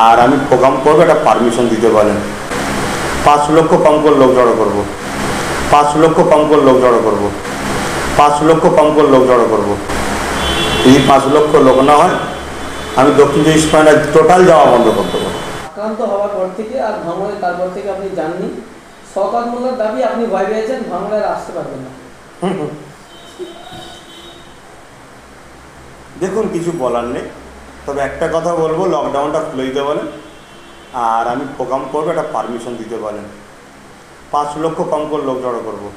আর আমি প্রোগ্রাম করবো, একটা পারমিশন দিতে বলেন। 5 লক্ষ কম করে লোক জড়ো করবো, 5 লক্ষ কম করে লোক জড়ো করবো, 5 লক্ষ কম করে লোক জড়ো করবো। যদি 5 লক্ষ লোক না হয়, আমি দক্ষিণ 24 পরগনায় টোটাল যাওয়া বন্ধ করতে পারবো। আক্রান্ত হওয়ার পর থেকে আর ভাঙড়ে তারপর থেকে আপনি জাননি, শওকত মোল্লার দাবি আপনি ভয় পেয়েছেন, ভাঙড়ে আসতে পারবেন না। দেখুন, কিছু বলার নেই, তবে একটা কথা বলবো, লকডাউনটা খুলে দিতে বলেন আর আমি প্রোগ্রাম করবো, একটা পারমিশন দিতে বলেন। 5 লক্ষ কম করে লোক জড়ো করবো।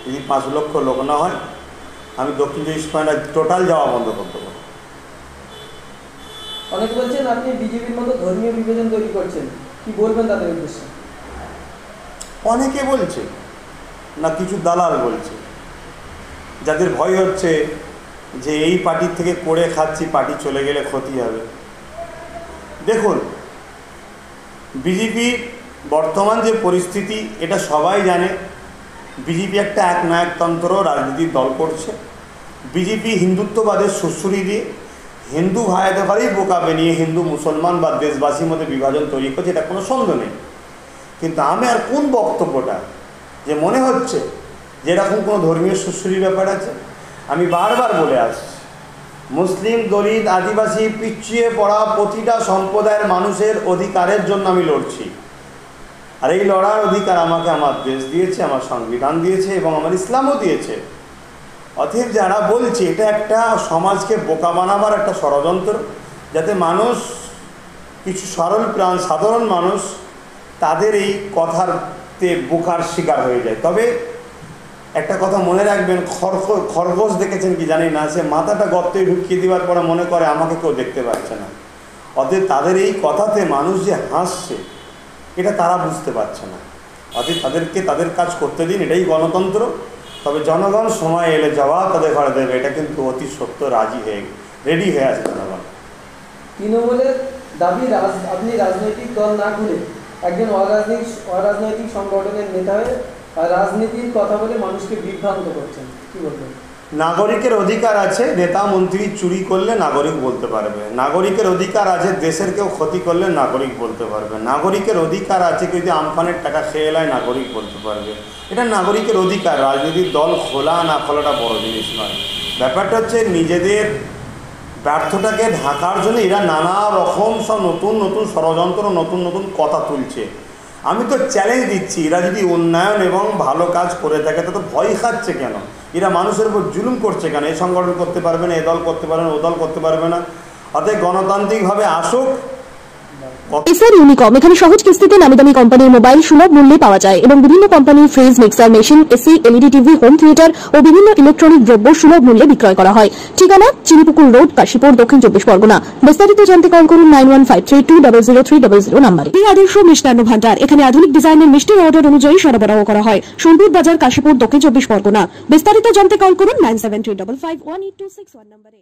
যদি 5 লক্ষ লোক না হয়, আমি দক্ষিণ 24 পরগনায় টোটাল যাওয়া বন্ধ করতে পারবো। অনেকে বলছেন আপনি বিজেপির মতো ধর্মীয় বিভাজন তৈরি করছেন, কি বলবেন তাদের উদ্দেশ্যে? অনেকে বলছে না, কিছু দালাল বলছে, যাদের ভয় হচ্ছে যে এই পার্টির থেকে করে খাচ্ছি, পার্টি চলে গেলে ক্ষতি হবে। দেখুন, বিজেপি বর্তমান যে পরিস্থিতি, এটা সবাই জানে। বিজেপি একটা একনায়কতন্ত্র রাজনীতির দল করছে। বিজেপি হিন্দুত্ববাদের সুশ্রুতি দিয়ে হিন্দু ভাইদেরই বোকা বানিয়ে হিন্দু মুসলমান বা দেশবাসীর মধ্যে বিভাজন তৈরি করছে, এটা কোনো সন্দেহ নেই। কিন্তু আমি আর কোন বক্তব্যটা যে মনে হচ্ছে যে এরকম কোনো ধর্মীয় সুশ্রুতির ব্যাপার আছে। আমি বারবার বলে আসছি, মুসলিম, দলিত, আদিবাসী, পিছিয়ে পড়া প্রতিটা সম্প্রদায়ের মানুষের অধিকারের জন্য আমি লড়ছি। আর এই লড়ার অধিকার আমাকে আমার দেশ দিয়েছে, আমার সংবিধান দিয়েছে এবং আমার ইসলামও দিয়েছে। অতএব যারা বলছে এটা একটা সমাজকে বোকা বানাবার একটা ষড়যন্ত্র, যাতে মানুষ, কিছু সরল প্রাণ সাধারণ মানুষ তাদের এই কথারতে বোকার শিকার হয়ে যায়। তবে একটা কথা মনে রাখবেন, খরগোশ দেখেছেন কি জানি না, সে মাথাটা গর্তে ঢুকিয়ে দেওয়ার পরে মনে করে আমাকে কেউ দেখতে পাচ্ছে না। অতএব তাদের এই কথাতে মানুষ যে হাসছে, এটা তারা বুঝতে পারছে না। অতএব তাদেরকে তাদের কাজ করতে দিন, এটাই গণতন্ত্র। তবে জনগণ সময় এলে জবাব তাদের ঘরে দেবে, এটা কিন্তু অতি সত্য রেডি হয়ে আছে জনগণ। তৃণমূলের দাবি আপনি রাজনৈতিক দল না খুলে একজন অরাজনৈতিক সংগঠনের নেতা হয়ে রাজনীতির কথা বলে মানুষকে বিভ্রান্ত করছেন, কি বলবেন? নাগরিকের অধিকার আছে, নেতা মন্ত্রী চুরি করলে নাগরিক বলতে পারবে। নাগরিকের অধিকার আছে, দেশের কেউ ক্ষতি করলে নাগরিক বলতে পারবে। নাগরিকের অধিকার আছে, কেউ যদি আমফানের টাকা খেয়ে এলায় নাগরিক বলতে পারবে। এটা নাগরিকের অধিকার। রাজনীতির দল খোলা না খোলাটা বড় জিনিস নয়। ব্যাপারটা হচ্ছে নিজেদের ব্যর্থতাকে ঢাকার জন্য এরা নানা রকম সব নতুন নতুন ষড়যন্ত্র, নতুন নতুন কথা তুলছে। আমি তো চ্যালেঞ্জ দিচ্ছি, এরা যদি উন্নয়ন এবং ভালো কাজ করে থাকে তো ভয় খাচ্ছে কেন? এরা মানুষের উপর জুলুম করছে কেন? এই সংগঠন করতে পারবে না, এ দল করতে পারবে না, ও দল করতে পারবে না। অতএব গণতান্ত্রিকভাবে আসুক। এসআর ইউনিকম, এখানে সহজ কিস্তিতে নামি দামি কোম্পানির মোবাইল সুলভ মূল্যে পাওয়া যায় এবং বিভিন্ন কোম্পানির fridge, mixer machine, AC, LED TV, home theatre ও বিভিন্ন ইলেকট্রনিক দ্রব্য সুলভ মূল্যে বিক্রয় করা হয়। ঠিকানা চিনিপুকুর রোড, কাশীপুর, দক্ষিণ 24 পরগনা। বিস্তারিত জানতে কল করুন 9153200300 নম্বরে। এই আদর্শ মিষ্টান্ন ভান্ডার, এখানে আধুনিক ডিজাইনের মিষ্টির অর্ডার অনুযায়ী সরবরাহ করা হয়। সোনপুর বাজার, কাশীপুর, দক্ষিণ 24 পরগনা। বিস্তারিত জানতে কল করুন 9735518261 নম্বরে।